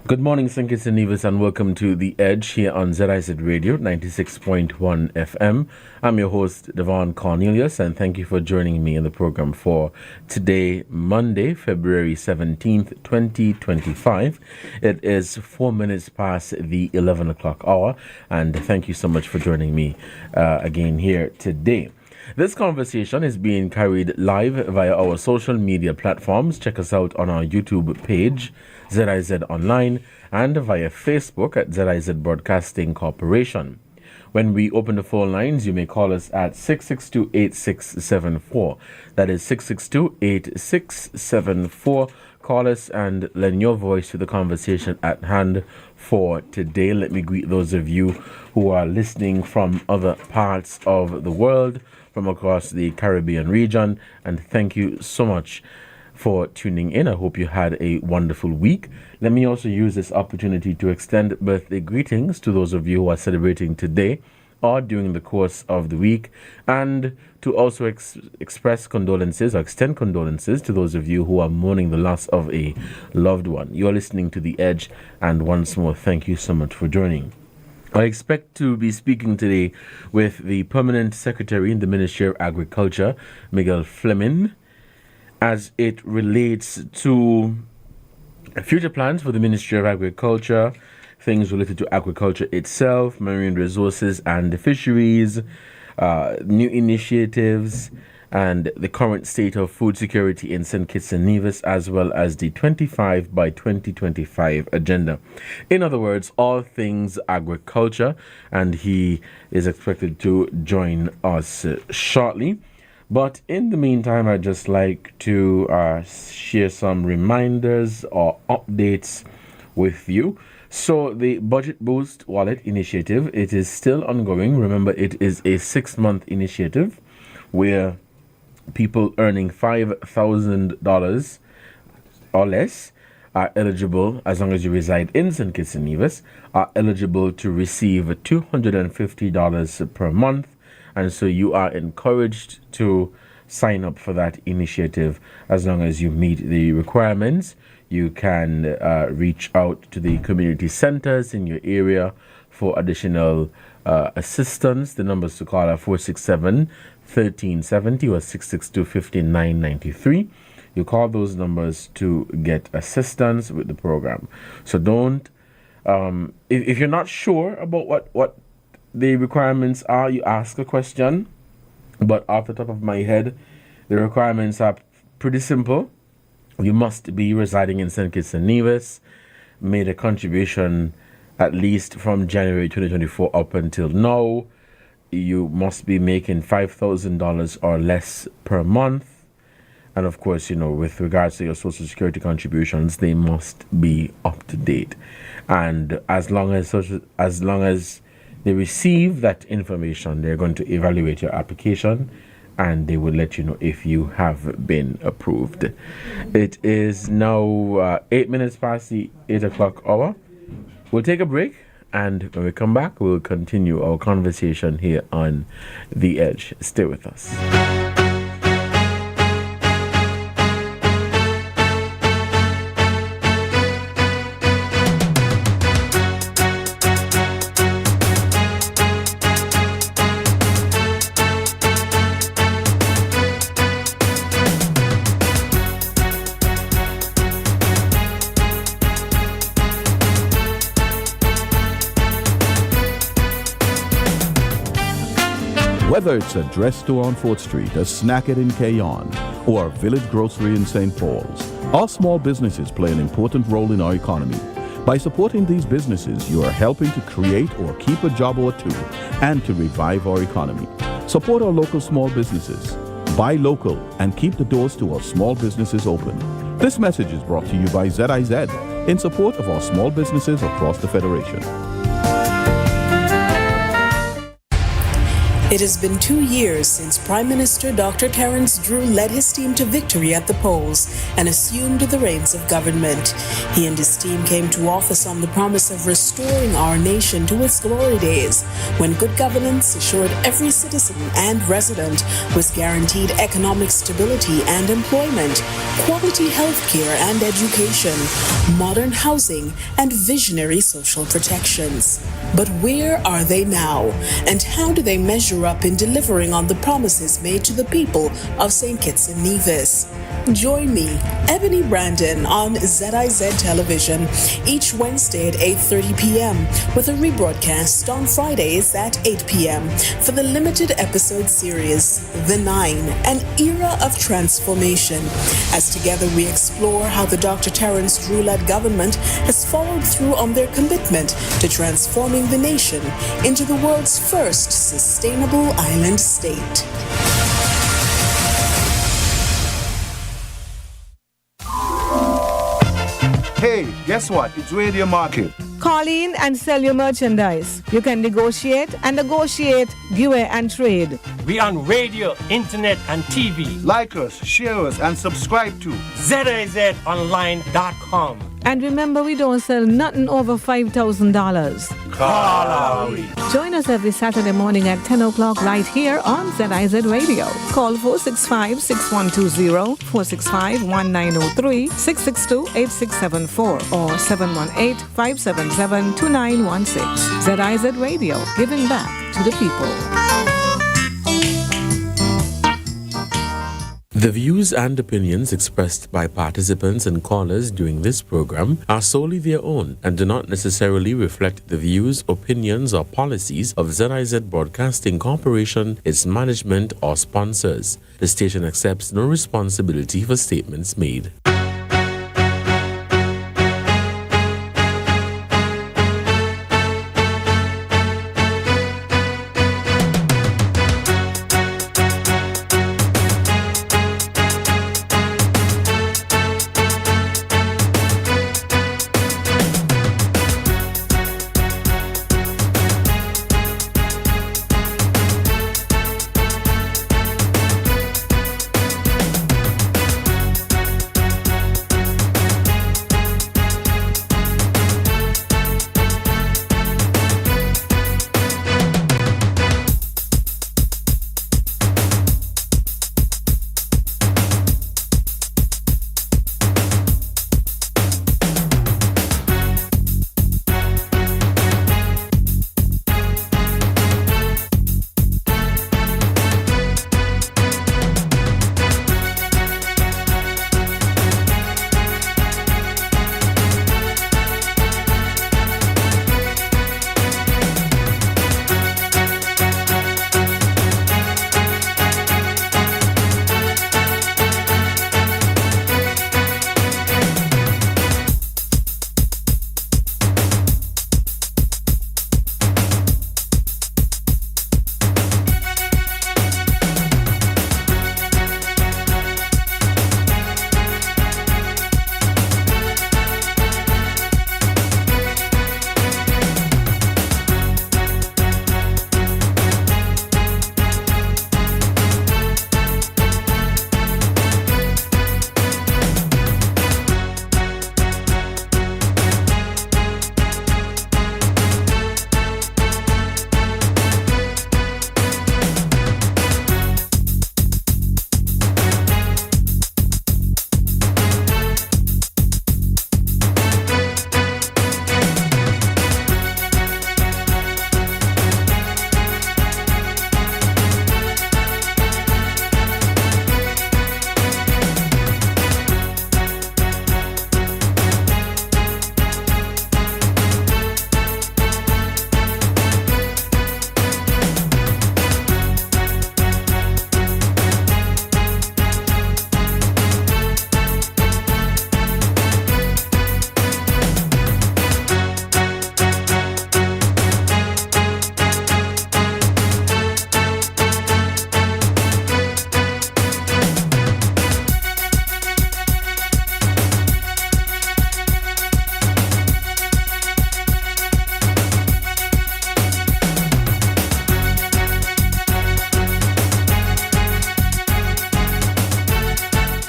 Good morning, St. Kitts and Nevis, and welcome to The Edge here on ZIZ Radio 96.1 FM. I'm your host, Devonne Cornelius, and thank you for joining me in the program for today, Monday, February 17th, 2025. It is 4 minutes past the 11 o'clock hour, and thank you so much for joining me again here today. This conversation is being carried live via our social media platforms. Check us out on our YouTube page, ZIZ Online, and via Facebook at ZIZ Broadcasting Corporation. When we open the phone lines, you may call us at 662-8674. That is 662-8674. Call us and lend your voice to the conversation at hand for today. Let me greet those of you who are listening from other parts of the world, from across the Caribbean region, and thank you so much for tuning in. I hope you had a wonderful week. Let me also use this opportunity to extend birthday greetings to those of you who are celebrating today or during the course of the week, and to also express condolences or extend condolences to those of you who are mourning the loss of a loved one. You're listening to The Edge, and once more, thank you so much for joining. I expect to be speaking today with the Permanent Secretary in the Ministry of Agriculture, Miguel Fleming, as it relates to future plans for the Ministry of Agriculture, things related to agriculture itself, marine resources and fisheries, new initiatives, and the current state of food security in St. Kitts and Nevis, as well as the 25 by 2025 agenda. In other words, all things agriculture, and he is expected to join us shortly. But in the meantime, I'd just like to share some reminders or updates with you. So the Budget Boost Wallet Initiative, it is still ongoing. Remember, it is a 6-month initiative where people earning $5,000 or less are eligible, as long as you reside in St. Kitts and Nevis, are eligible to receive $250 per month. And so you are encouraged to sign up for that initiative as long as you meet the requirements. You can reach out to the community centers in your area for additional assistance. The numbers to call are 467-1370 or 662-5993. You call those numbers to get assistance with the program. So don't, if you're not sure about what the requirements are, you ask a question. But off the top of my head, the requirements are pretty simple. You must be residing in St. Kitts and Nevis, made a contribution at least from January 2024 up until now. You must be making $5,000 or less per month. And of course, with regards to your Social Security contributions, they must be up to date. And as long as they receive that information, they're going to evaluate your application, and they will let you know if you have been approved. It is now 8 minutes past the 8 o'clock hour. We'll take a break, and when we come back, we'll continue our conversation here on The Edge. Stay with us. Whether it's a dress store on 4th Street, a snackette in Cayon, or a village grocery in St. Paul's, our small businesses play an important role in our economy. By supporting these businesses, you are helping to create or keep a job or two and to revive our economy. Support our local small businesses. Buy local and keep the doors to our small businesses open. This message is brought to you by ZIZ in support of our small businesses across the Federation. It has been 2 years since Prime Minister Dr. Terence Drew led his team to victory at the polls and assumed the reins of government. He and his team came to office on the promise of restoring our nation to its glory days, when good governance assured every citizen and resident was guaranteed economic stability and employment, quality health care and education, modern housing, and visionary social protections. But where are they now? And how do they measure up in delivering on the promises made to the people of St. Kitts and Nevis? Join me, Ebony Brandon, on ZIZ Television each Wednesday at 8:30 p.m. with a rebroadcast on Fridays at 8 p.m. for the limited episode series, The Nine, an era of transformation. As together we explore how the Dr. Terence Drew-led government has followed through on their commitment to transforming the nation into the world's first sustainable island state. Hey, guess what? It's Radio Market. Call in and sell your merchandise. You can negotiate and negotiate, give away and trade. We on radio, internet, and TV. Like us, share us, and subscribe to ZIZonline.com. And remember, we don't sell nothing over $5,000. Join us every Saturday morning at 10 o'clock right here on ZIZ Radio. Call 465-6120, 465-1903, 662-8674, or 718-577-2916. ZIZ Radio, giving back to the people. The views and opinions expressed by participants and callers during this program are solely their own and do not necessarily reflect the views, opinions, or policies of ZIZ Broadcasting Corporation, its management, or sponsors. The station accepts no responsibility for statements made.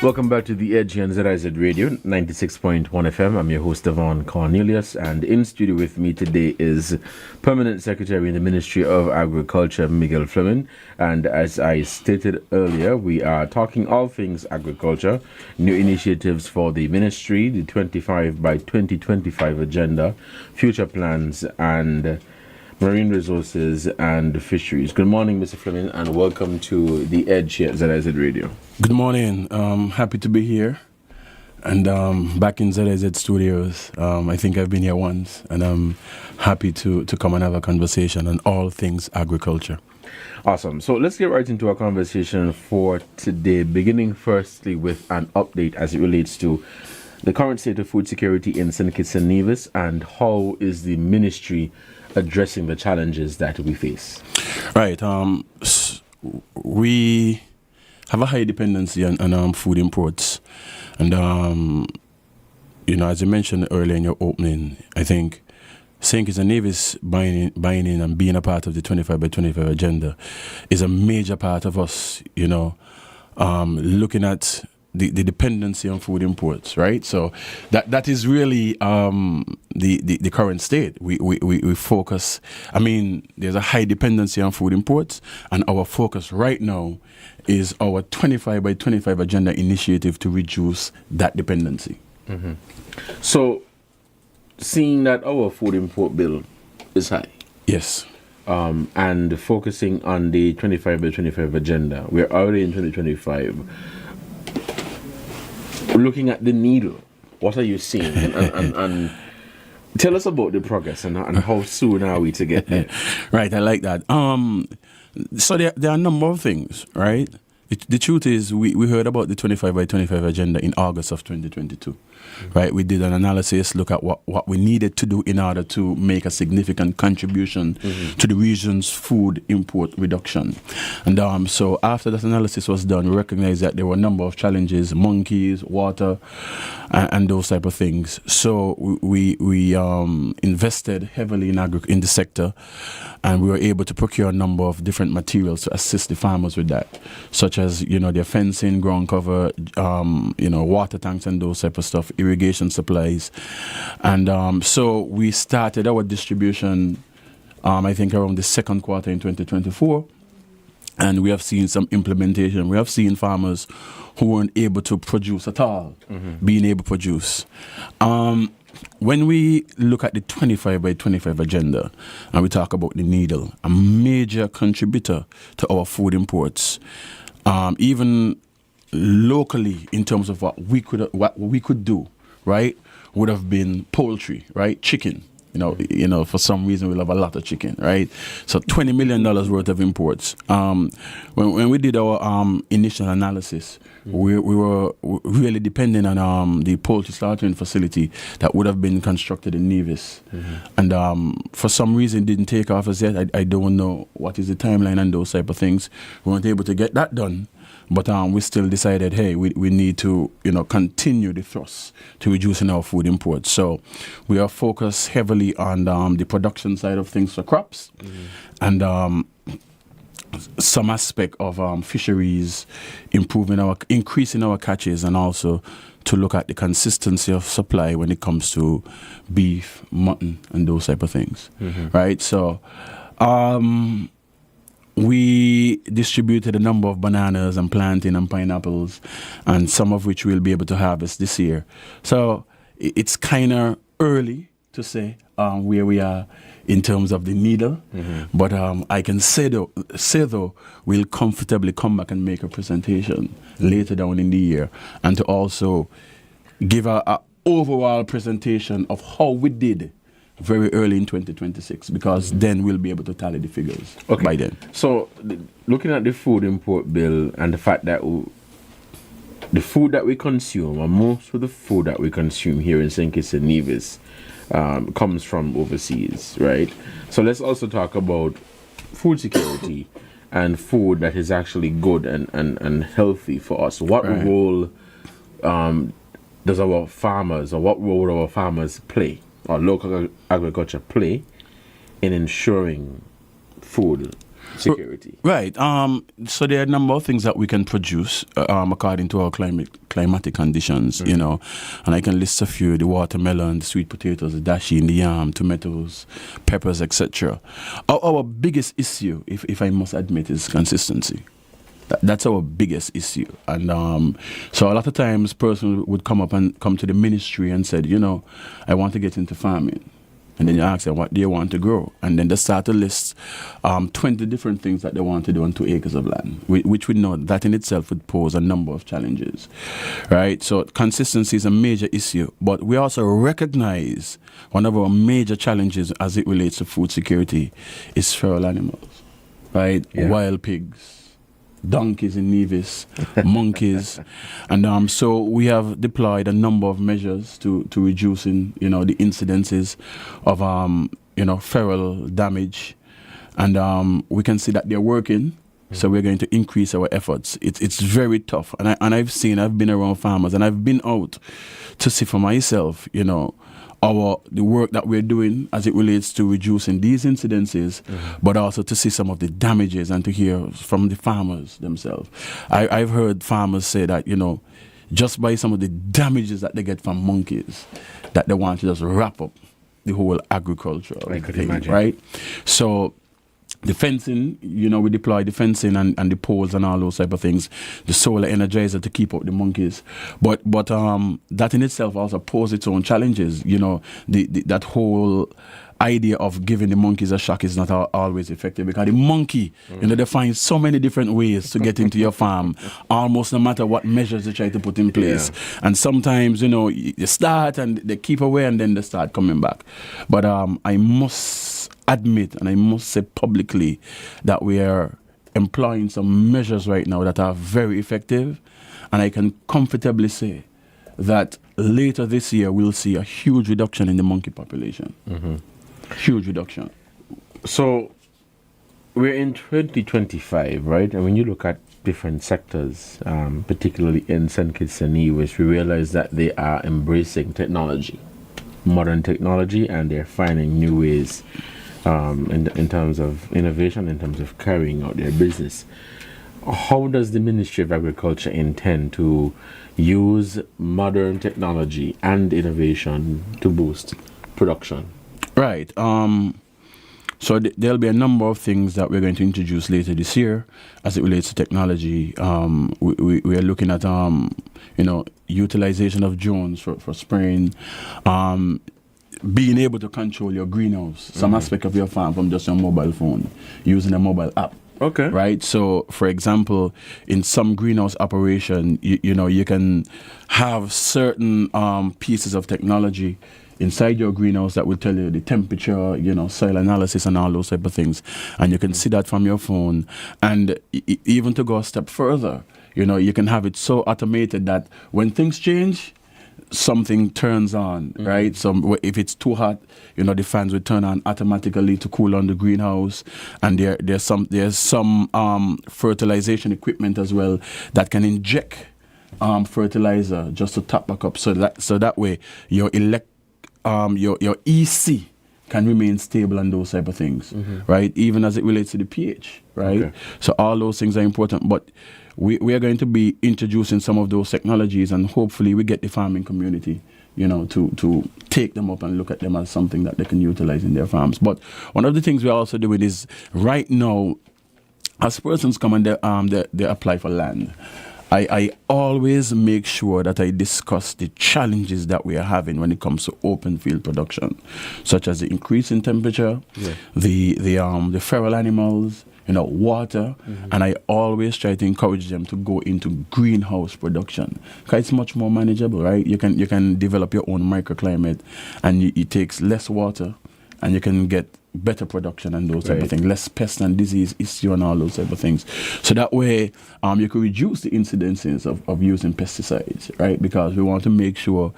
Welcome back to The Edge here on ZIZ Radio, 96.1 FM. I'm your host, Devonne Cornelius, and in studio with me today is Permanent Secretary in the Ministry of Agriculture, Miguel Fleming. And as I stated earlier, we are talking all things agriculture, new initiatives for the ministry, the 25 by 2025 agenda, future plans, and marine resources and fisheries. Good morning, Mr. Fleming, and welcome to The Edge here at ZIZ Radio. Good morning. Happy to be here and back in ZIZ Studios. I think I've been here once, and I'm happy to come and have a conversation on all things agriculture. Awesome. So let's get right into our conversation for today, beginning firstly with an update as it relates to the current state of food security in St. Kitts and Nevis, and how is the ministry addressing the challenges that we face? Right. We have a high dependency on food imports. And, as you mentioned earlier in your opening, I think St. Kitts and Nevis buying in and being a part of the 25 by 25 agenda is a major part of us, looking at the dependency on food imports, right? So that is really the current state. We focus. I mean, there's a high dependency on food imports, and our focus right now is our 25 by 25 agenda initiative to reduce that dependency. Mm-hmm. So, seeing that our food import bill is high, yes, and focusing on the 25 by 25 agenda, we're already in 2025. Looking at the needle, what are you seeing? And tell us about the progress and how soon are we to get there? Right, I like that. So there are a number of things, right? The truth is, we heard about the 25 by 25 agenda in August of 2022, right? We did an analysis, look at what we needed to do in order to make a significant contribution to the region's food import reduction. And so after that analysis was done, we recognized that there were a number of challenges, monkeys, water, and those type of things. So we invested heavily in the sector, and we were able to procure a number of different materials to assist the farmers with that, such as, their fencing, ground cover, water tanks and those type of stuff, irrigation supplies. And so we started our distribution, I think around the second quarter in 2024. And we have seen some implementation. We have seen farmers who weren't able to produce at all, being able to produce. When we look at the 25 by 25 agenda and we talk about the needle, a major contributor to our food imports, even locally in terms of what we could do, right, would have been poultry, right, chicken. For some reason we'll have a lot of chicken, right? So $20 million worth of imports. When we did our initial analysis, we were really depending on the poultry slaughtering facility that would have been constructed in Nevis. And for some reason it didn't take off as yet. I don't know what is the timeline and those type of things. We weren't able to get that done. But we still decided, hey, we need to, continue the thrust to reducing our food imports. So we are focused heavily on the production side of things for crops, and some aspect of fisheries, increasing our catches, and also to look at the consistency of supply when it comes to beef, mutton, and those type of things, right? So we distributed a number of bananas and plantain and pineapples, and some of which we'll be able to harvest this year. So it's kind of early to say where we are in terms of the needle, but I can say though we'll comfortably come back and make a presentation later down in the year, and to also give a overall presentation of how we did very early in 2026, because then we'll be able to tally the figures by then. So, looking at the food import bill and the fact that the food that we consume, or most of the food that we consume here in St. Kitts and Nevis, comes from overseas, right? So let's also talk about food security and food that is actually good and healthy for us. What role does our farmers, or what role would our farmers play, or local agriculture play, in ensuring food security? Right. So there are a number of things that we can produce according to our climatic conditions, you know, and I can list a few: the watermelon, the sweet potatoes, the dashi, the yam, tomatoes, peppers, etc. Our biggest issue, if I must admit, is consistency. That's our biggest issue. And so a lot of times person would come to the ministry and said, you know, I want to get into farming. And then you ask them, what do you want to grow? And then they start to list 20 different things that they want to do on 2 acres of land, which we know that in itself would pose a number of challenges, right? So consistency is a major issue. But we also recognize one of our major challenges as it relates to food security is feral animals, right? Yeah. Wild pigs, donkeys in Nevis, monkeys, and so we have deployed a number of measures to reducing, you know, the incidences of feral damage, and we can see that they're working. So we're going to increase our efforts. It's very tough, and I've been around farmers, and I've been out to see for myself, you know, the work that we're doing as it relates to reducing these incidences, but also to see some of the damages and to hear from the farmers themselves. I've heard farmers say that, you know, just by some of the damages that they get from monkeys, that they want to just wrap up the whole agricultural thing, right? So the fencing, you know, we deploy the fencing and the poles and all those type of things, the solar energizer to keep up the monkeys. But that in itself also poses its own challenges. You know, that whole idea of giving the monkeys a shock is not always effective, because the monkey, you know, they find so many different ways to get into your farm, almost no matter what measures they try to put in place. Yeah. And sometimes, you know, you start and they keep away and then they start coming back. But I must admit, and I must say publicly, that we are employing some measures right now that are very effective, and I can comfortably say that later this year we'll see a huge reduction in the monkey population. Huge reduction. So we're in 2025, right? And when you look at different sectors, particularly in St. Kitts and Nevis, we realize that they are embracing technology, modern technology, and they're finding new ways in terms of innovation, in terms of carrying out their business. How does the Ministry of Agriculture intend to use modern technology and innovation to boost production? Right. So there'll be a number of things that we're going to introduce later this year as it relates to technology. We are looking at, utilization of drones for spraying, being able to control your greenhouse, some aspect of your farm from just your mobile phone, using a mobile app. Okay. Right. So, for example, in some greenhouse operation, you can have certain pieces of technology inside your greenhouse that will tell you the temperature, soil analysis and all those type of things. And you can see that from your phone. And even to go a step further, you can have it so automated that when things change, something turns on, right? So if it's too hot, the fans will turn on automatically to cool on the greenhouse. And there's some fertilization equipment as well that can inject fertilizer just to top back up, so that way your EC can remain stable and those type of things, right? Even as it relates to the pH, right? Okay. So all those things are important, but we are going to be introducing some of those technologies, and hopefully we get the farming community, to take them up and look at them as something that they can utilize in their farms. But one of the things we're also doing is, right now, as persons come and they apply for land, I always make sure that I discuss the challenges that we are having when it comes to open field production, such as the increase in temperature, the feral animals, water, and I always try to encourage them to go into greenhouse production, because it's much more manageable, right? You can develop your own microclimate, and it takes less water, and you can get better production and those type of things, less pest and disease issue and all those type of things. So that way, you can reduce the incidences of using pesticides, right? Because we want to make sure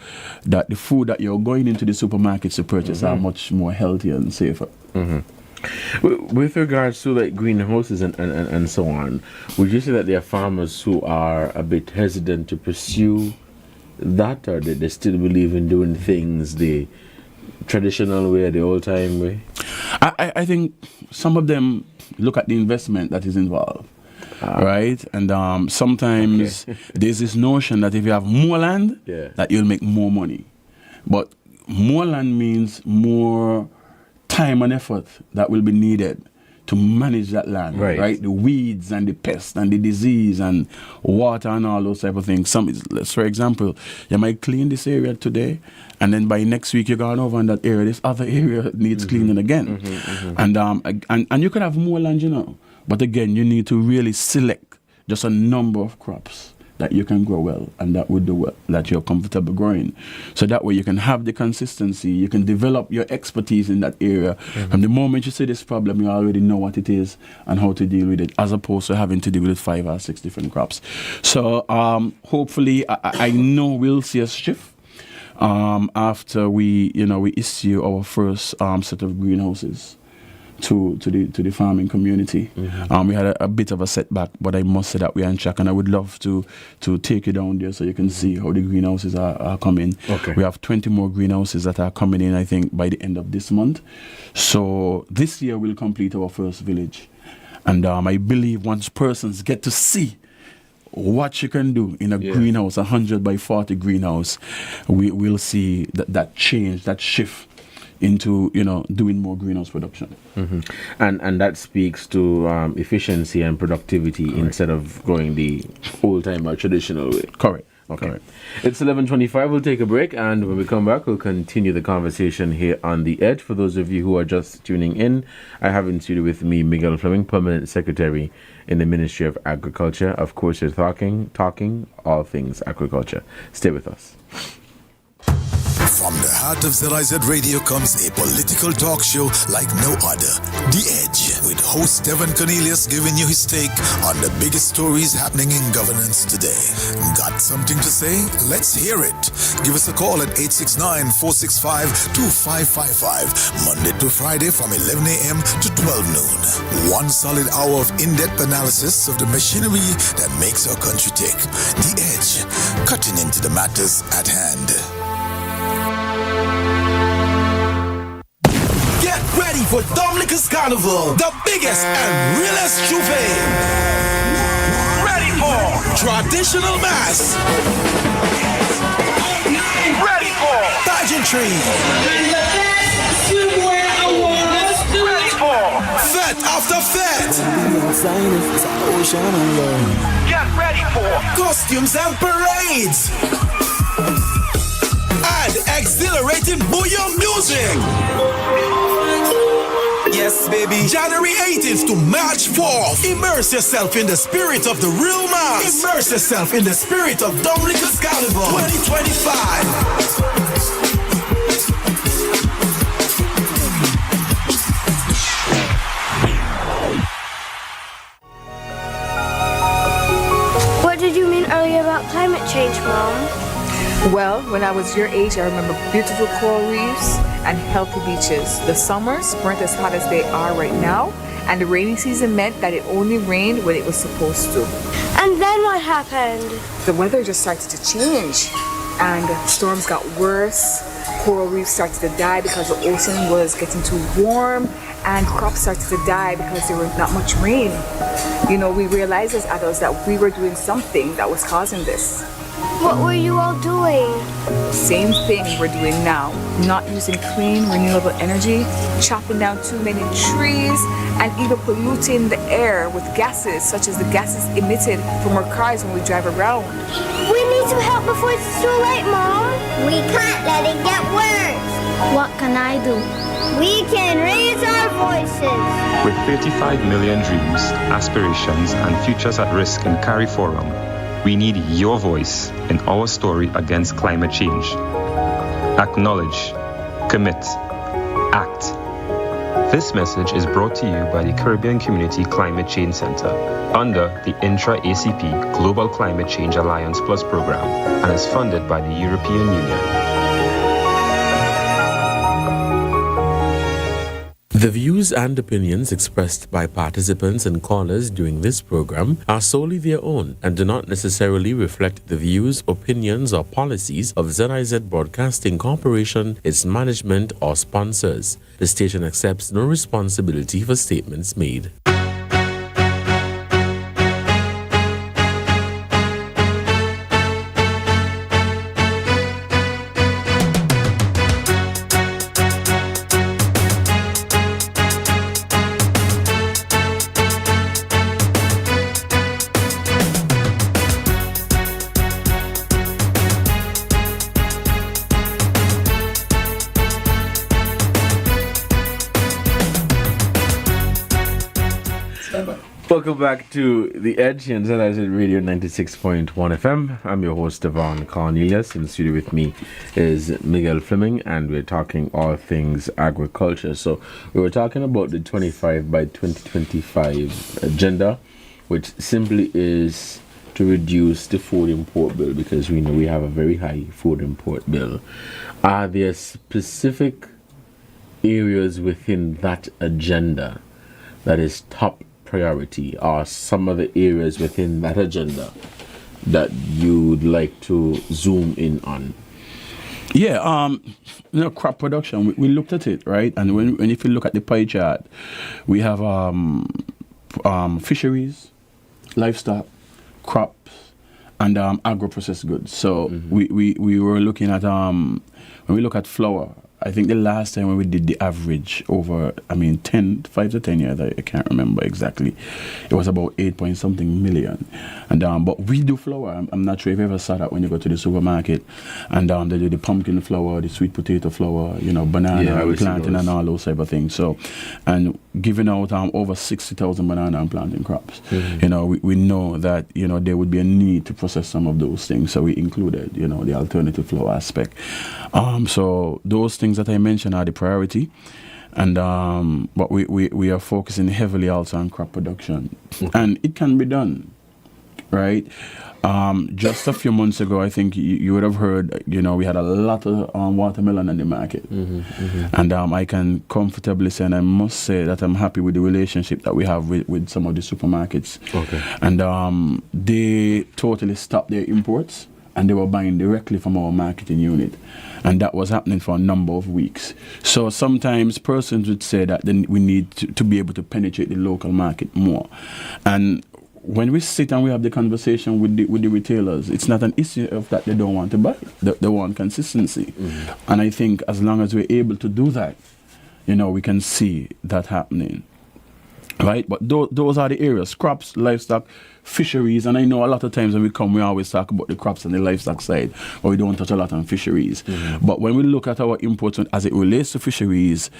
that the food that you're going into the supermarkets to purchase are much more healthier and safer. With regards to like greenhouses and so on, would you say that there are farmers who are a bit hesitant to pursue that, or they still believe in doing things the traditional way, the old time way? I think some of them look at the investment that is involved, right? And sometimes there's this notion that if you have more land, that you'll make more money. But more land means more time and effort that will be needed to manage that land, right? The weeds and the pests and the disease and water and all those type of things. For example, you might clean this area today, and then by next week you're going over in that area. This other area needs cleaning again, and you could have more land, but again, you need to really select just a number of crops that you can grow well, and that would do well, that you're comfortable growing. So that way you can have the consistency, you can develop your expertise in that area. From the moment you see this problem, you already know what it is and how to deal with it, as opposed to having to deal with 5 or 6 different crops. So hopefully, I know we'll see a shift after we issue our first set of greenhouses to the farming community. We had a bit of a setback, but I must say that we're on track, and I would love to take you down there so you can see how the greenhouses are coming. We have 20 more greenhouses that are coming in, I think, by the end of this month. So this year we'll complete our first village, and I believe once persons get to see what you can do in a greenhouse, 100 by 40 greenhouse, we'll see that change, that shift into doing more greenhouse production, and that speaks to efficiency and productivity instead of going the old-time or traditional way. Correct. Correct. It's 11:25. We'll take a break, and when we come back, we'll continue the conversation here on The Edge. For those of you who are just tuning in, I have in studio with me Miguel Fleming, Permanent Secretary in the Ministry of Agriculture. Of course, you're talking all things agriculture. Stay with us. From the heart of ZIZ Radio comes a political talk show like no other. The Edge, with host Devonne Cornelius giving you his take on the biggest stories happening in governance today. Got something to say? Let's hear it. Give us a call at 869-465-2555, Monday to Friday from 11 a.m. to 12 noon. One solid hour of in-depth analysis of the machinery that makes our country tick. The Edge, cutting into the matters at hand. Get ready for Dominica's Carnival, the biggest and realest troupe. Ready for traditional mass. Ready for pageantry. Ready for fete after fete. Get ready for costumes and parades. And exhilarating bouillon music. Yes, baby. January 18th to March 4th. Immerse yourself in the spirit of the real mass. Immerse yourself in the spirit of Dominica's Carnival 2025. What did you mean earlier about climate change, Mom? Well, when I was your age, I remember beautiful coral reefs and healthy beaches. The summers weren't as hot as they are right now, and the rainy season meant that it only rained when it was supposed to. And then what happened? The weather just started to change, and storms got worse. Coral reefs started to die because the ocean was getting too warm, and crops started to die because there was not much rain. We realized as adults that we were doing something that was causing this. What were you all doing? Same thing we're doing now. Not using clean, renewable energy, chopping down too many trees, and even polluting the air with gases, such as the gases emitted from our cars when we drive around. We need to help before it's too late, Mom. We can't let it get worse. What can I do? We can raise our voices. With 35 million dreams, aspirations, and futures at risk in Carry Forum, we need your voice in our story against climate change. Acknowledge, commit, act. This message is brought to you by the Caribbean Community Climate Change Center under the Intra-ACP Global Climate Change Alliance Plus program and is funded by the European Union. The views and opinions expressed by participants and callers during this program are solely their own and do not necessarily reflect the views, opinions, or policies of ZIZ Broadcasting Corporation, its management, or sponsors. The station accepts no responsibility for statements made. Welcome back to The Edge and ZIZ Radio 96.1 FM. I'm your host, Devonne Cornelius. In the studio with me is Miguel Fleming, and we're talking all things agriculture. So we were talking about the 25 by 2025 agenda, which simply is to reduce the food import bill, because we know we have a very high food import bill. Are there specific areas within that agenda that is top priority, or some of the areas within that agenda that you'd like to zoom in on? Yeah, crop production, we looked at it, right? And when if you look at the pie chart, we have fisheries, livestock, crops, and agro-processed goods. So we were looking at, when we look at flour, I think the last time when we did the average over, 5 to 10 years, I can't remember exactly, it was about 8-point-something million. And but we do flour. I'm not sure if you ever saw that when you go to the supermarket, and they do the pumpkin flour, the sweet potato flour, banana, planting, and all those type of things. So, and giving out over 60,000 banana and planting crops. We know that there would be a need to process some of those things, so we included the alternative flour aspect. So those things that I mentioned are the priority, and but we are focusing heavily also on crop production, and it can be done, right? Just a few months ago, I think you would have heard, we had a lot of watermelon in the market, and I can comfortably say, and I must say that I'm happy with the relationship that we have with some of the supermarkets. Okay. And they totally stopped their imports, and they were buying directly from our marketing unit. And that was happening for a number of weeks. So sometimes persons would say that then we need to be able to penetrate the local market more. And when we sit and we have the conversation with the retailers, it's not an issue of that they don't want to buy. They want consistency. And I think as long as we're able to do that, we can see that happening. Right? But those are the areas: crops, livestock, fisheries. And I know a lot of times when we come, we always talk about the crops and the livestock side, but we don't touch a lot on fisheries. But when we look at our imports as it relates to fisheries,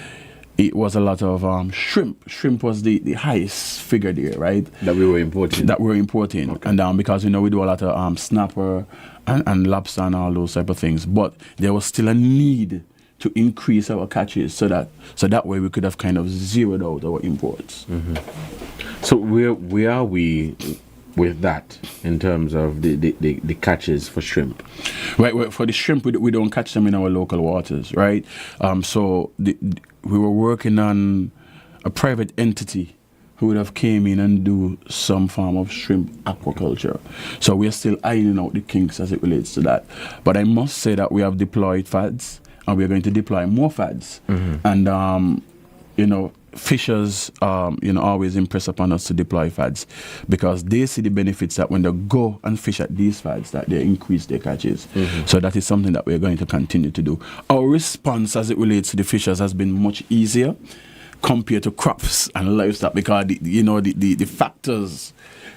it was a lot of shrimp. Shrimp was the highest figure there, right? That we were importing. Okay. And because, we do a lot of snapper and lobster and all those type of things. But there was still a need to increase our catches so that way we could have kind of zeroed out our imports. So where are we with that in terms of the catches for shrimp? Right, for the shrimp, we don't catch them in our local waters, right? So we were working on a private entity who would have came in and do some form of shrimp aquaculture. So we're still ironing out the kinks as it relates to that. But I must say that we have deployed fads, and we're going to deploy more fads. And, fishers, always impress upon us to deploy fads, because they see the benefits that when they go and fish at these fads, that they increase their catches. So that is something that we're going to continue to do. Our response as it relates to the fishers has been much easier compared to crops and livestock, because the factors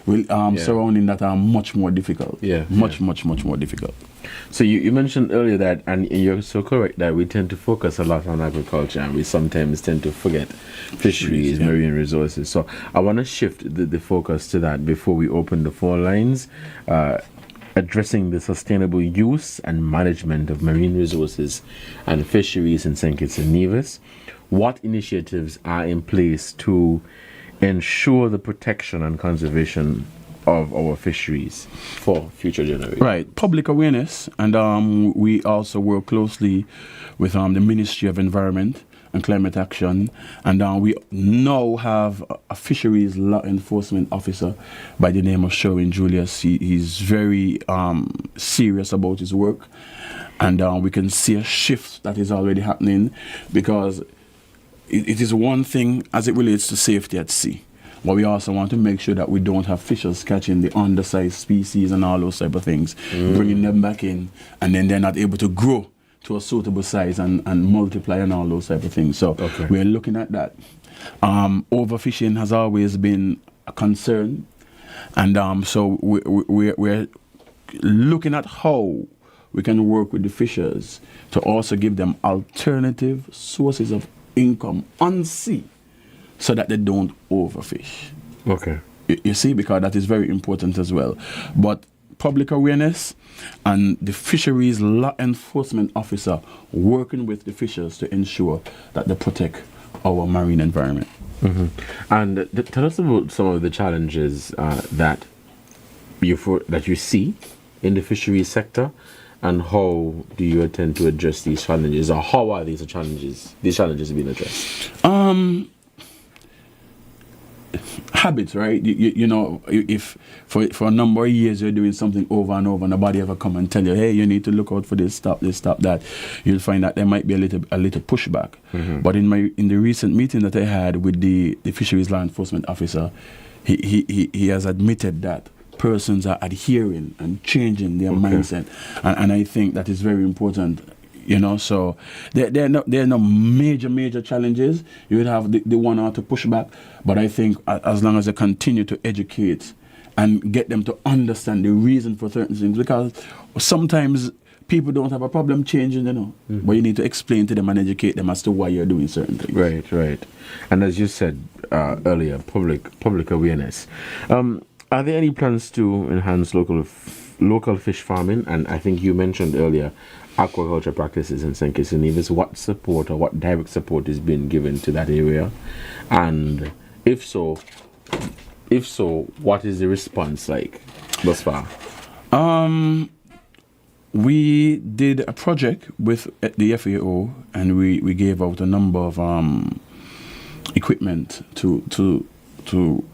surrounding that are much more difficult. Much more difficult. So you mentioned earlier that, and you're so correct, that we tend to focus a lot on agriculture, and we sometimes tend to forget fisheries, marine resources. So I want to shift the focus to that before we open the phone lines, addressing the sustainable use and management of marine resources and fisheries in St. Kitts and Nevis. What initiatives are in place to ensure the protection and conservation of our fisheries for future generations? Right, public awareness, and we also work closely with the Ministry of Environment and climate action. And we now have a fisheries law enforcement officer by the name of Sherwin Julius. He's very serious about his work. And we can see a shift that is already happening, because it is one thing as it relates to safety at sea. But we also want to make sure that we don't have fishers catching the undersized species and all those type of things, bringing them back in, and then they're not able to grow to a suitable size and multiply and all those type of things. So we're looking at that. Overfishing has always been a concern, and so we're looking at how we can work with the fishers to also give them alternative sources of income on sea, so that they don't overfish. Okay. You see, because that is very important as well. But public awareness and the fisheries law enforcement officer working with the fishers to ensure that they protect our marine environment. And tell us about some of the challenges that you see in the fisheries sector, and how do you intend to address these challenges, or how are these challenges being addressed? Habits, right? You know, if for a number of years you're doing something over and over, nobody ever come and tell you, hey, you need to look out for this, stop that, you'll find that there might be a little pushback. But in the recent meeting that I had with the fisheries law enforcement officer, he has admitted that persons are adhering and changing their mindset, and I think that is very important. You know, so there are no major challenges. You would have the one or to push back, but I think as long as they continue to educate and get them to understand the reason for certain things, because sometimes people don't have a problem changing, you know, but you need to explain to them and educate them as to why you're doing certain things. Right. And as you said earlier, public awareness. Are there any plans to enhance local fish farming? And I think you mentioned earlier aquaculture practices in St. Kitts and Nevis. What support or what direct support is being given to that area? And if so, what is the response like thus far? We did a project with the FAO, and we gave out a number of equipment to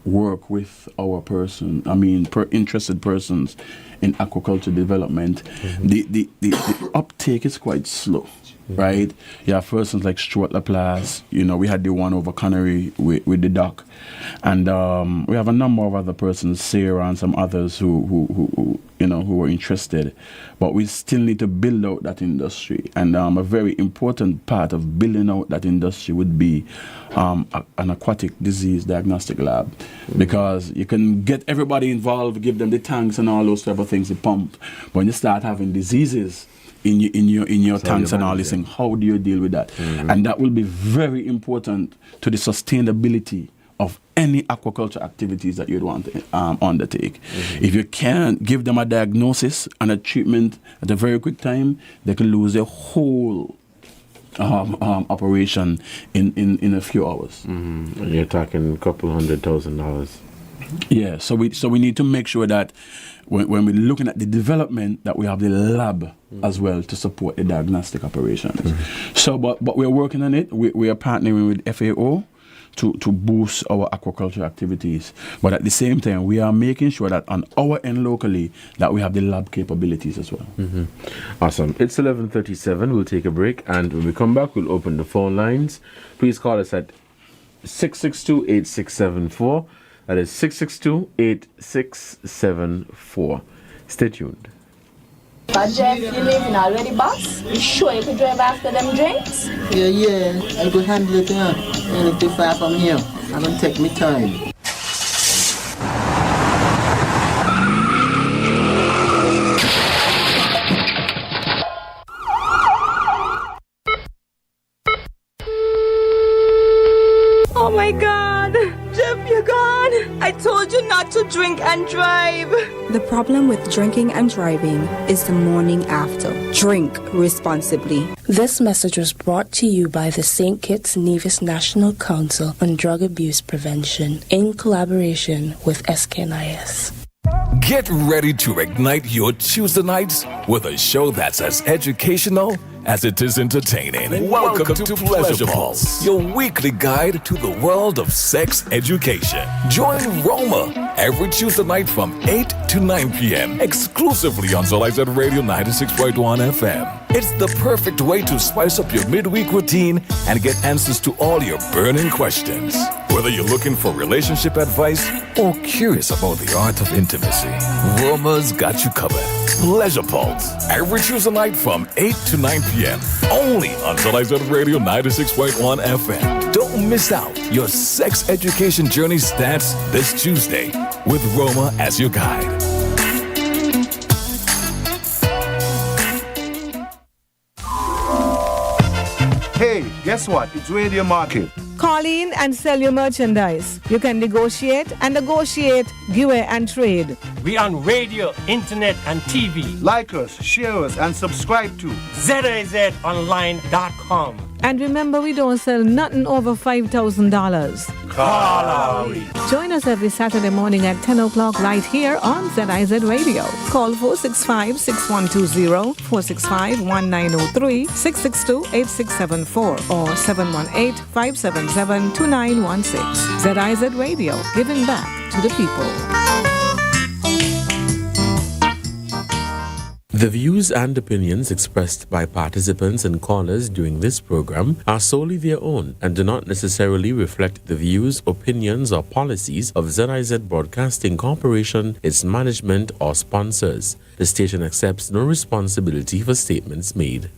work with our interested persons in aquaculture development. The uptake is quite slow, right? You have persons like Stuart Laplace, you know, we had the one over Connery with the dock, and we have a number of other persons, Sarah and some others who were interested, but we still need to build out that industry, and a very important part of building out that industry would be an aquatic disease diagnostic lab, because you can get everybody involved, give them the tanks and all those type of things, the pump, but when you start having diseases in your tanks and all this thing, how do you deal with that? And that will be very important to the sustainability of any aquaculture activities that you'd want to undertake. If you can't give them a diagnosis and a treatment at a very quick time, they can lose their whole operation in a few hours. And you're talking a couple $100,000. Yeah, so we need to make sure that when we're looking at the development, that we have the lab as well to support the diagnostic operations. So, but we're working on it. We are partnering with FAO to boost our aquaculture activities. But at the same time, we are making sure that on our end locally, that we have the lab capabilities as well. Awesome. It's 11:37. We'll take a break, and when we come back, we'll open the phone lines. Please call us at 662-8674. That is 662-8674. Stay tuned. But Jeff, you leaving already, boss? You sure you could drive after them drinks? Yeah, I could handle it, yeah. And if you're far from here, I'm gonna take me time. Oh my God! Jeff, you're gone! I told you not to drink and drive! The problem with drinking and driving is the morning after. Drink responsibly. This message was brought to you by the St. Kitts Nevis National Council on Drug Abuse Prevention in collaboration with SKNIS. Get ready to ignite your Tuesday nights with a show that's as educational as it is entertaining. Welcome to Pleasure Pulse, your weekly guide to the world of sex education. Join Roma every Tuesday night from 8 to 9 p.m. exclusively on ZIZ Radio 96.1 FM. It's the perfect way to spice up your midweek routine and get answers to all your burning questions. Whether you're looking for relationship advice or curious about the art of intimacy, Roma's got you covered. Pleasure Pulse, every Tuesday night from 8 to 9 p.m. only on ZIZ Radio 96.1 FM. Don't miss out. Your sex education journey starts this Tuesday with Roma as your guide. Hey, guess what? It's Radio Market. Call in and sell your merchandise. You can negotiate and negotiate, give away and trade. We on radio, internet, and TV. Like us, share us, and subscribe to ZIZonline.com. And remember, we don't sell nothing over $5,000. Join us every Saturday morning at 10 o'clock right here on ZIZ Radio. Call 465-6120, 465-1903, 662-8674 or 718-577-2916. ZIZ Radio, giving back to the people. The views and opinions expressed by participants and callers during this program are solely their own and do not necessarily reflect the views, opinions, or policies of ZIZ Broadcasting Corporation, its management, or sponsors. The station accepts no responsibility for statements made.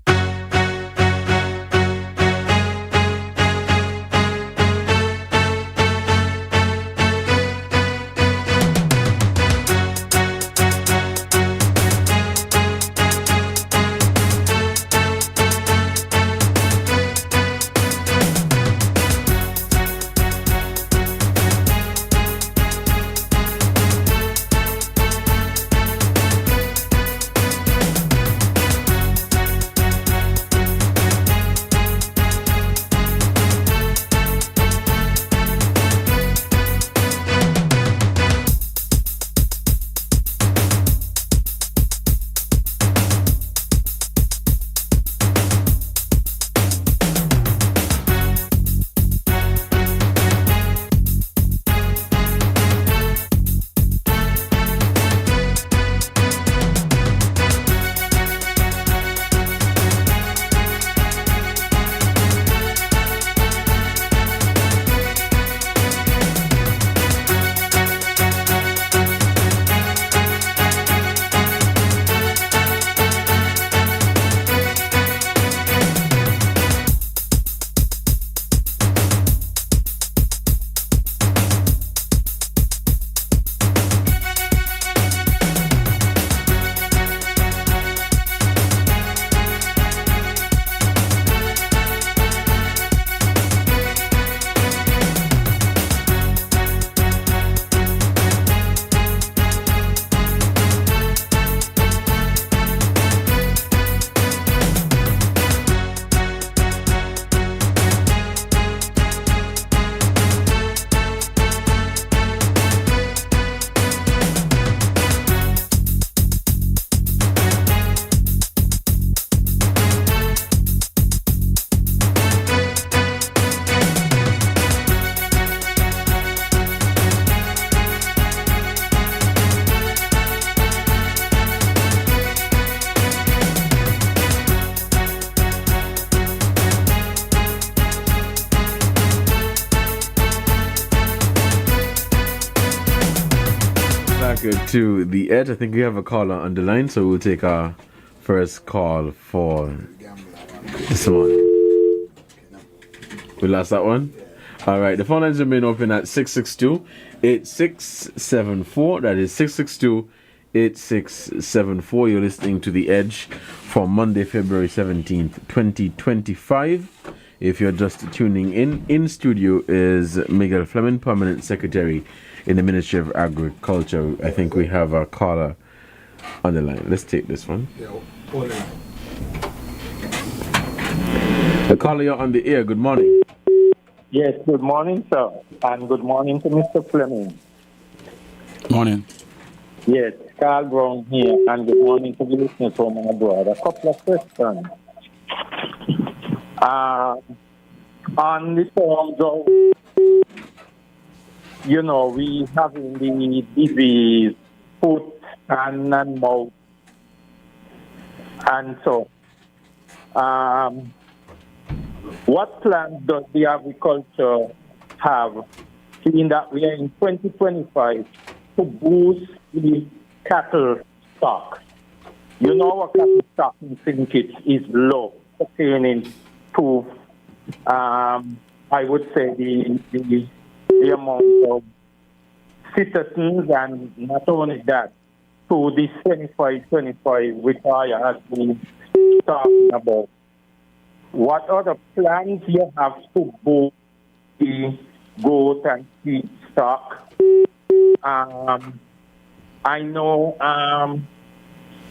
To the edge. I think we have a caller on the line, so we'll take our first call for this morning. We lost that one? All right, the phone lines remain open at 662-8674. That is 662-8674. You're listening to The Edge for Monday, February 17th, 2025. If you're just tuning in studio is Miguel Fleming, Permanent Secretary in the Ministry of Agriculture. I think we have a caller on the line. Let's take this one. The caller, you're on the air. Good morning. Yes, good morning, sir. And good morning to Mr. Fleming. Morning. Yes, Carl Brown here, and good morning to the listeners home and abroad. A couple of questions. On the terms of, we having the disease, foot and mouth, and so, what plans does the agriculture have, seeing that we are in 2025, to boost the cattle stock? Our cattle stock in St. Kitts is low, pertaining to, I would say, the amount of citizens, and not only that, to the 25, which I have been talking about. What other plans you have to boost the goat and sheep stock? I know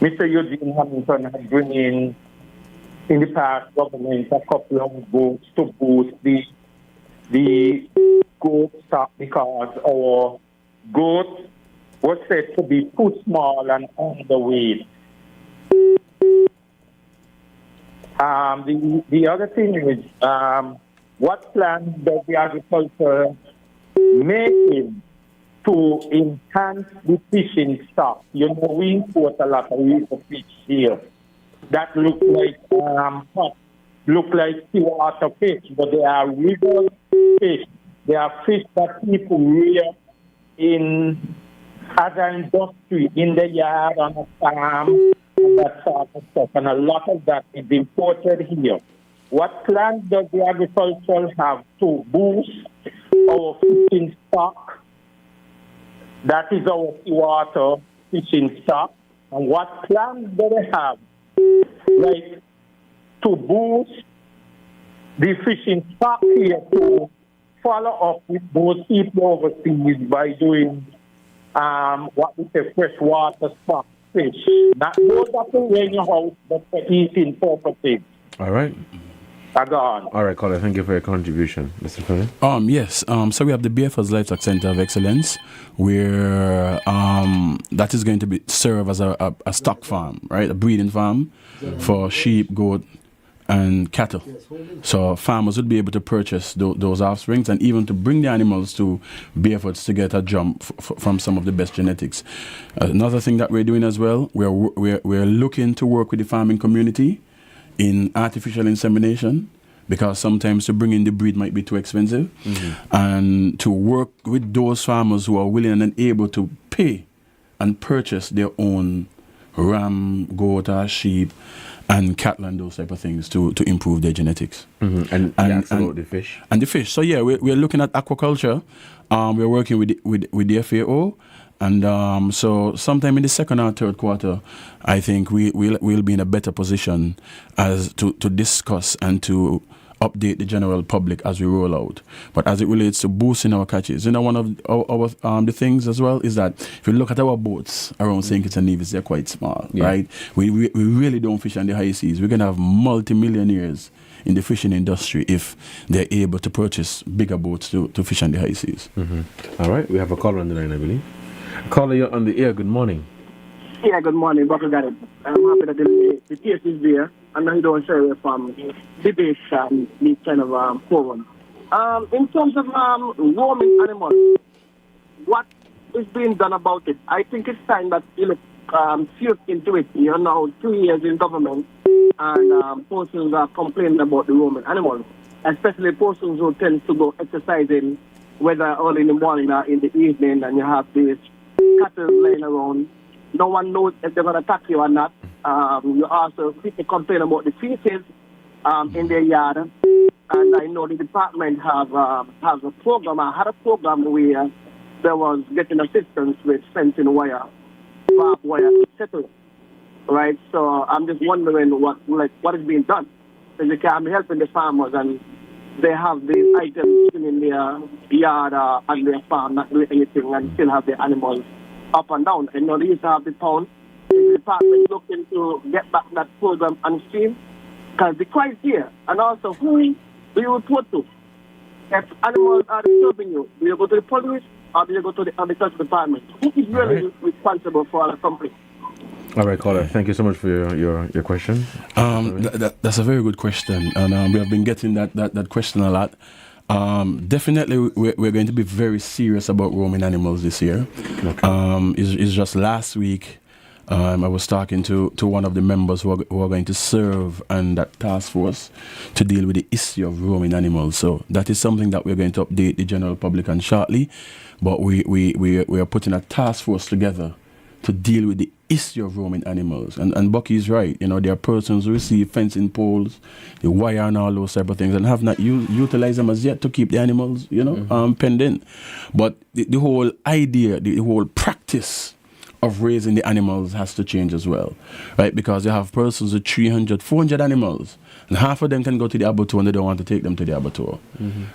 Mr. Eugene Hamilton has brought in the past government a couple of goats to boost the goat stock, because our goat was said to be too small and underweight. The other thing is, what plans does the agriculture making to enhance the fishing stock? We import a lot of river fish here that look like seawater fish, but they are river fish. They are fish that people rear as an industry in the yard, on a farm, and that sort of stuff. And a lot of that is imported here. What plans does the agriculture have to boost our fishing stock? That is our seawater fishing stock. And what plans do they have, like, to boost the fishing stock here, to follow up with those people overseas by doing what we say freshwater stock fish? Not those that will in your house, but for eating purposes. All right. Gone. All right, Colin, thank you for your contribution, Mr. Colin. Yes. So we have the BFS Livestock Center of Excellence, where that is going to serve as a stock farm, right? A breeding farm for sheep, goat, and cattle. So farmers would be able to purchase those offsprings, and even to bring the animals to BFS to get a jump from some of the best genetics. Another thing that we're doing as well, we're looking to work with the farming community in artificial insemination, because sometimes to bring in the breed might be too expensive, and to work with those farmers who are willing and able to pay and purchase their own ram, goat, or sheep, and cattle and those type of things to improve their genetics. And about the fish. And the fish. So yeah, we're looking at aquaculture. We're working with the FAO. And so sometime in the second or third quarter, I think we'll be in a better position as to discuss and to update the general public as we roll out. But as it relates to boosting our catches, one of our the things as well is that if you look at our boats around St. Kitts and Nevis, they're quite small, right? We really don't fish on the high seas. We're going to have multi-millionaires in the fishing industry if they're able to purchase bigger boats to fish on the high seas. All right, we have a caller on the line, I believe. Caller, you're on the air. Good morning. Yeah, good morning, Dr. Garrett. I'm happy that the case is there, and I don't share away from debate and this kind of forum. In terms of roaming animals, what is being done about it? I think it's time that you look serious into it. You're now 2 years in government, and persons are complaining about the roaming animals, especially persons who tend to go exercising, whether early in the morning or in the evening, and you have these cattle laying around. No one knows if they're going to attack you or not. You also people complain about the feces in their yard. And I know the department has a program. I had a program where there was getting assistance with fencing wire, barbed wire, etc. Right? So I'm just wondering what is being done. Because I'm helping the farmers, and they have these items in their yard and their farm, not doing anything, and still have their animals up and down. And now they used to have the town. The department looking to get back that program on stream, because the crisis here, and also who do you report to? If animals are disturbing you, do you go to the police or do you go to the agriculture department? Who is really responsible for the complaint? All right, caller. Thank you so much for your question. That's a very good question, and we have been getting that question a lot. Definitely, we're going to be very serious about roaming animals this year. Okay. It's just last week. I was talking to one of the members who are going to serve on that task force to deal with the issue of roaming animals. So that is something that we're going to update the general public on shortly. But we are putting a task force together to deal with the issue of roaming animals. And Bucky is right. You know, there are persons who receive fencing poles, the wire and all those type of things, and have not utilized them as yet to keep the animals, penned in. But the whole idea, the whole practice of raising the animals has to change as well, right? Because you have persons with 300, 400 animals, and half of them can go to the abattoir and they don't want to take them to the abattoir,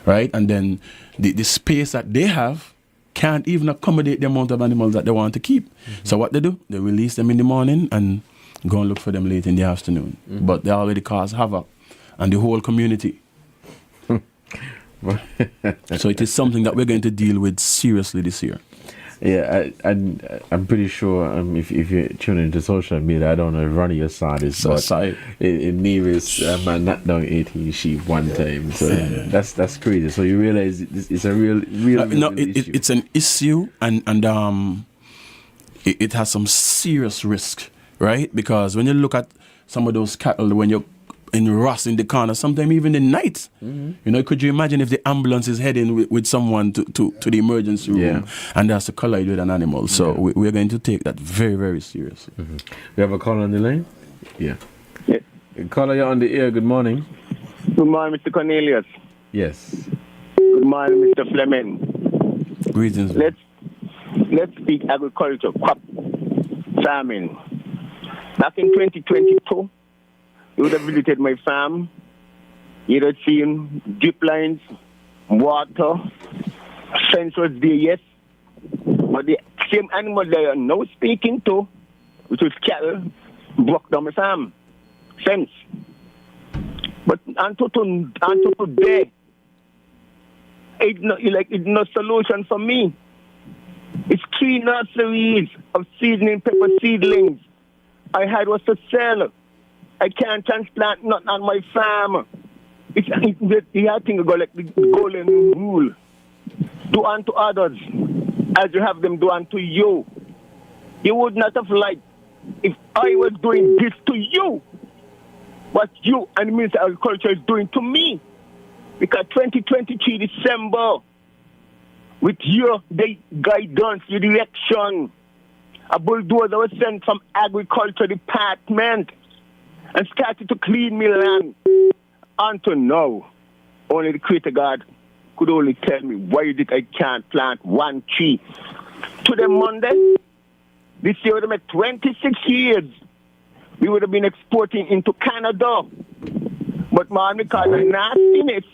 right? And then the space that they have can't even accommodate the amount of animals that they want to keep. So what they do, they release them in the morning and go and look for them late in the afternoon. But they already cause havoc on the whole community. So it is something that we're going to deal with seriously this year. Yeah, I'm pretty sure if you tune into social media, I don't know if Ronnie Assad is, but in Nevis, man knocked down 18 sheep one time. So that's crazy. So you realize it's a real issue. It's an issue, and it has some serious risk, right? Because when you look at some of those cattle, when you're in Ross in the corner, sometimes even in night. Could you imagine if the ambulance is heading with someone to the emergency room and has to collide with an animal? So we're going to take that very, very seriously. We have a caller on the line? Yeah. Caller, you're on the air. Good morning. Good morning, Mr. Cornelius. Yes. Good morning, Mr. Fleming. Greetings. Let's speak agriculture, crop farming. Back in 2022, you would have visited my farm. You would have seen drip lines, water, fence was there, yes. But the same animal that you are now speaking to, which was cattle, broke down my farm. Fence. But until today, it's no solution for me. It's 3 nurseries of seasoning pepper seedlings I had was to sell. I can't transplant nothing on my farm. I think go like the golden rule. Do unto others as you have them do unto you. You would not have liked if I was doing this to you, what you and the Minister of Agriculture is doing to me. Because 2023 December, with your guidance, your direction, a bulldozer was sent from Agriculture Department and started to clean me land. Until now, only the Creator God could only tell me why I can't plant one tree. Today, Monday, this year would have been 26 years. We would have been exporting into Canada. But man, because of nastiness,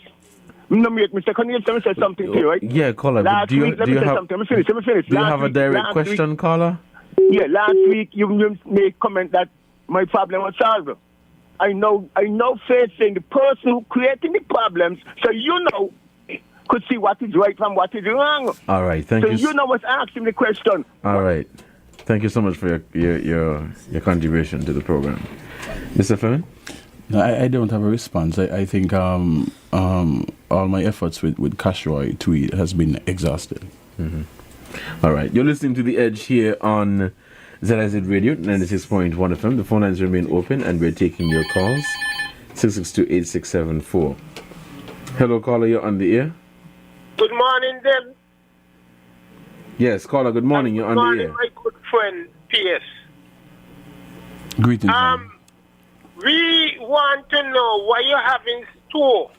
Mr. Cornelius, let me say something to you, right? Yeah, caller. Let me finish. Do you have a direct question, caller? Yeah, last week you made a comment that my problem was solved. I know faith in the person who created the problems, so could see what is right from what is wrong. All right, thank you. So what's asking the question. All right. Thank you so much for your contribution to the program. Mr. Fleming? No, I don't have a response. I think all my efforts with Cashroy Tweed has been exhausted. All right. You're listening to The Edge here on ZIZ Radio, 96.1 FM. The phone lines remain open and we're taking your calls. 662-8674. Hello, caller. You're on the air. Good morning, then. Yes, caller. Good morning. You're on the air. Good morning, my good friend, P.S. Greetings. We want to know what you have in store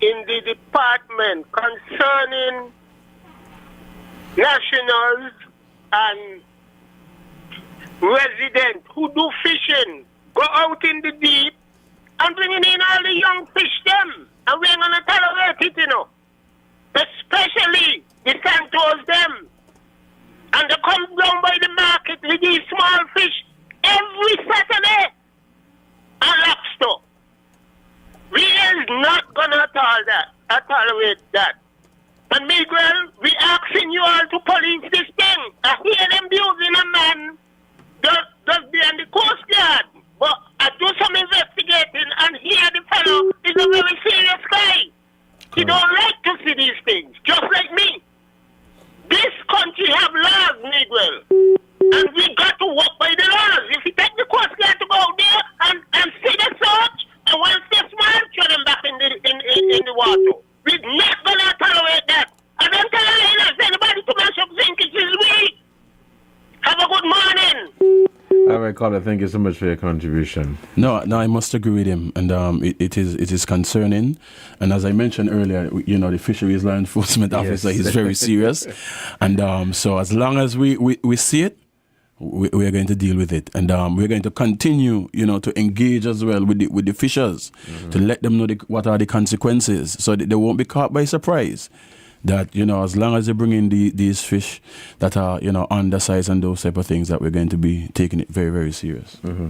in the department concerning nationals and residents who do fishing. Go out in the deep and bringing in all the young fish them. And we're going to tolerate it, Especially the Santos them. And they come down by the market with these small fish every Saturday. And lobster. We is not going to tolerate that. And Miguel, we asking you want to police this thing. I hear them using a man just be on the Coast Guard. But I do some investigating and here the fellow is a very serious guy. He don't like to see these things, just like me. This country have laws, Miguel. And we got to work by the laws. If you take the Coast Guard to go out there and see the search, and once this man throw them back in the water. We're not going to tolerate that. I don't tolerate anybody to mash up zinc. It is we. Have a good morning. All right, caller, thank you so much for your contribution. No, I must agree with him, and it is concerning. And as I mentioned earlier, the Fisheries Law Enforcement Officer is very serious, and so as long as we see it, we are going to deal with it, and we're going to continue, to engage as well with the fishers, to let them know what are the consequences, so that they won't be caught by surprise. That, as long as they bring in these fish that are, undersized and those type of things, that we're going to be taking it very, very serious. Mm-hmm.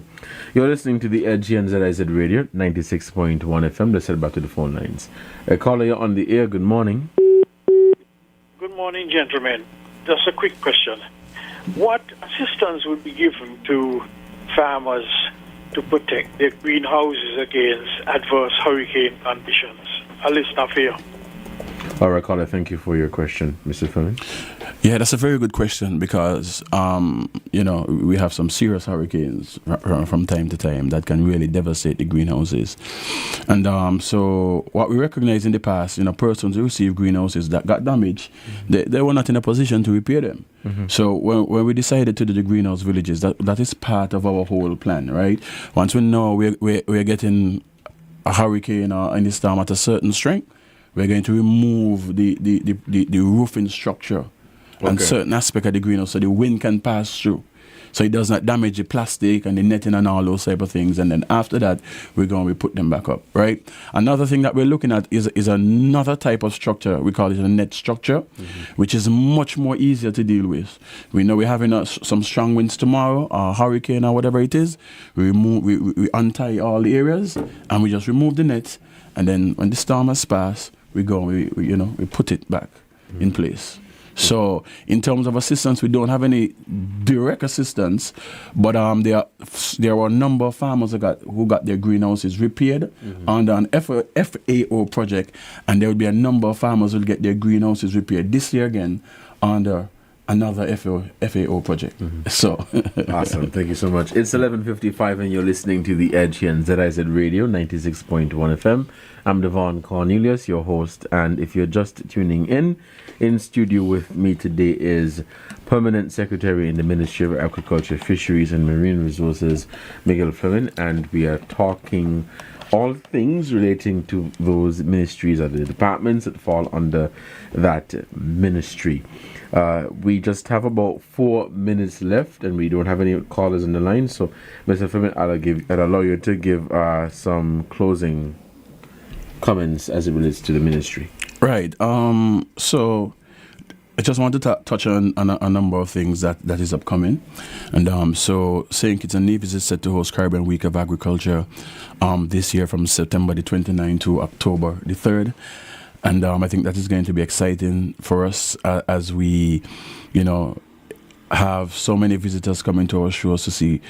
You're listening to the Edge and ZIZ Radio, 96.1 FM. Let's head back to the phone lines. Caller, you're on the air. Good morning. Good morning, gentlemen. Just a quick question. What assistance would be given to farmers to protect their greenhouses against adverse hurricane conditions? I'll listen up here. All right, caller, thank you for your question, Mr. Fleming. Yeah, that's a very good question because, we have some serious hurricanes from time to time that can really devastate the greenhouses. And so what we recognize in the past, persons who received greenhouses that got damaged, they were not in a position to repair them. Mm-hmm. So when we decided to do the greenhouse villages, that is part of our whole plan, right? Once we know we're getting a hurricane or any storm at a certain strength, we're going to remove the roofing structure and certain aspect of the greenhouse so the wind can pass through. So it does not damage the plastic and the netting and all those type of things. And then after that, we're going to put them back up, right? Another thing that we're looking at is another type of structure. We call it a net structure, which is much more easier to deal with. We know we're having some strong winds tomorrow, or hurricane or whatever it is. We untie all the areas and we just remove the net. And then when the storm has passed, we put it back in place. So in terms of assistance, we don't have any direct assistance, but there were a number of farmers who got their greenhouses repaired under an FAO project, and there will be a number of farmers who will get their greenhouses repaired this year again under another FAO project. So awesome, thank you so much. It's 11:55 and you're listening to The Edge here on ZIZ Radio 96.1 FM. I'm Devonne Cornelius, your host, and if you're just tuning in studio with me today is Permanent Secretary in the Ministry of Agriculture, Fisheries and Marine Resources, Miguel Fleming, and we are talking all things relating to those ministries or the departments that fall under that ministry. We just have about 4 minutes left and we don't have any callers on the line, so Mr. Fleming, I'll allow you to give some closing comments as it relates to the ministry. Right. So I just want to touch on a number of things that is upcoming. And so St. Kitts and Nevis is set to host Caribbean Week of Agriculture this year from September the 29th to October the 3rd. And I think that is going to be exciting for us as we, have so many visitors coming to our shows to see,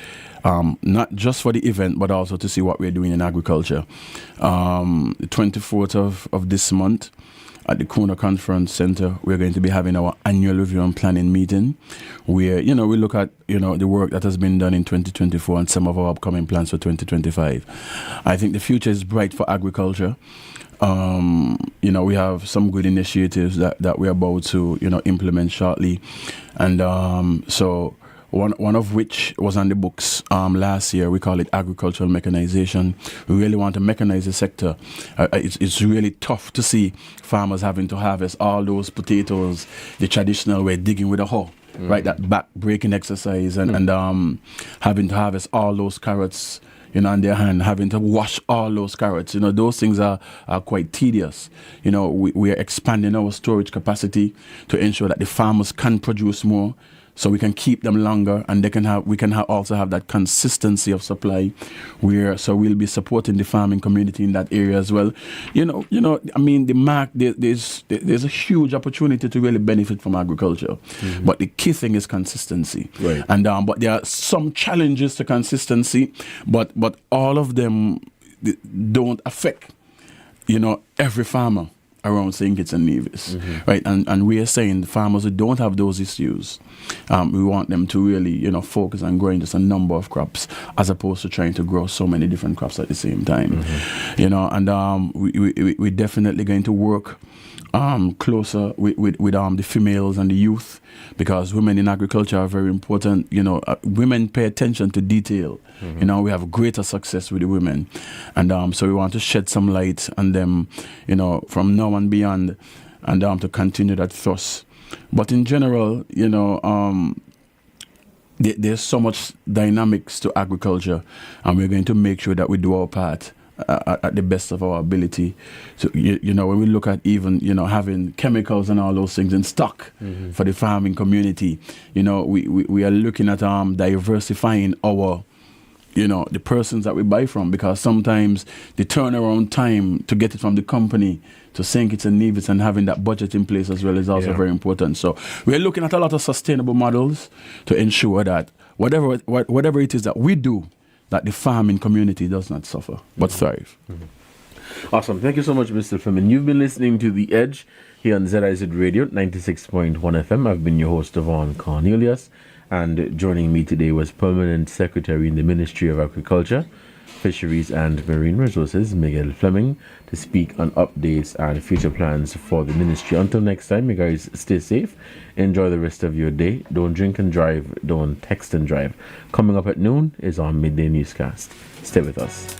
not just for the event, but also to see what we're doing in agriculture. The 24th of this month, at the Kuna Conference Center, we're going to be having our annual review and planning meeting where, we look at, the work that has been done in 2024 and some of our upcoming plans for 2025. I think the future is bright for agriculture. We have some good initiatives that we're about to, implement shortly. And so one of which was on the books last year. We call it agricultural mechanization. We really want to mechanize the sector. It's really tough to see farmers having to harvest all those potatoes the traditional way, digging with a hoe, right? That back-breaking exercise and having to harvest all those carrots, on their hand, having to wash all those carrots. Those things are quite tedious. We are expanding our storage capacity to ensure that the farmers can produce more. so we can keep them longer, and we can also have that consistency of supply, so we'll be supporting the farming community in that area as well. I mean, there's a huge opportunity to really benefit from agriculture, but the key thing is consistency. Right. And but there are some challenges to consistency, but all of them don't affect every farmer around St. Kitts and Nevis, right? And we are saying the farmers who don't have those issues, we want them to really, focus on growing just a number of crops as opposed to trying to grow so many different crops at the same time, and we're definitely going to work closer with the females and the youth, because women in agriculture are very important. Women pay attention to detail. We have greater success with the women, and so we want to shed some light on them, from now and beyond, and to continue that thrust. But in general, there's so much dynamics to agriculture, and we're going to make sure that we do our part at the best of our ability. So when we look at even having chemicals and all those things in stock for the farming community, we are looking at diversifying our the persons that we buy from, because sometimes the turnaround time to get it from the company to St. Kitts and Nevis and having that budget in place as well is also very important. So we're looking at a lot of sustainable models to ensure that whatever it is that we do, that the farming community does not suffer, but thrive. Awesome. Thank you so much, Mr. Fleming. You've been listening to The Edge here on ZIZ Radio 96.1 FM. I've been your host, Devonne Cornelius, and joining me today was Permanent Secretary in the Ministry of Agriculture, Fisheries and Marine Resources, Miguel Fleming, to speak on updates and future plans for the ministry. Until next time, you guys stay safe. Enjoy the rest of your day. Don't drink and drive. Don't text and drive. Coming up at noon is our midday newscast. Stay with us.